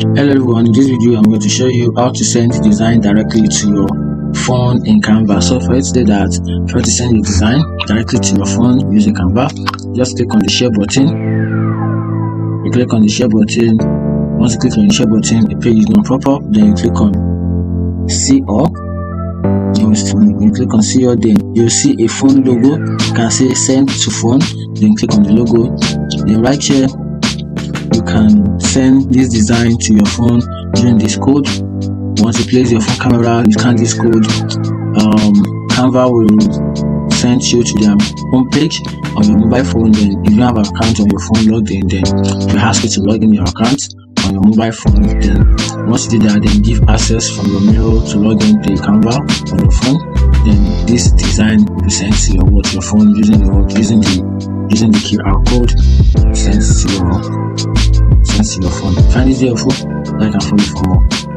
Hello everyone, in this video I'm going to show you how to send design directly to your phone in Canva. So for it today that if you want to send your design directly to your phone using Canva, just click on the share button. You click on the share button. Once you click on the share button, the page is not pop up. Then you click on see all. When you click on see all, then you'll see a phone logo. You can say send to phone. Then click on the logo. Then right here you can send this design to your phone using this code. Once you place your phone camera, you scan this code, Canva will send you to their home page on your mobile phone. Then if you have an account on your phone logged in, then you ask you to log in your account on your mobile phone. Then once you do that, then give access from your mail to log in the Canva on your phone. Then this design will be sent to your phone using the QR code sent to your phone. Find this helpful, like and follow for more.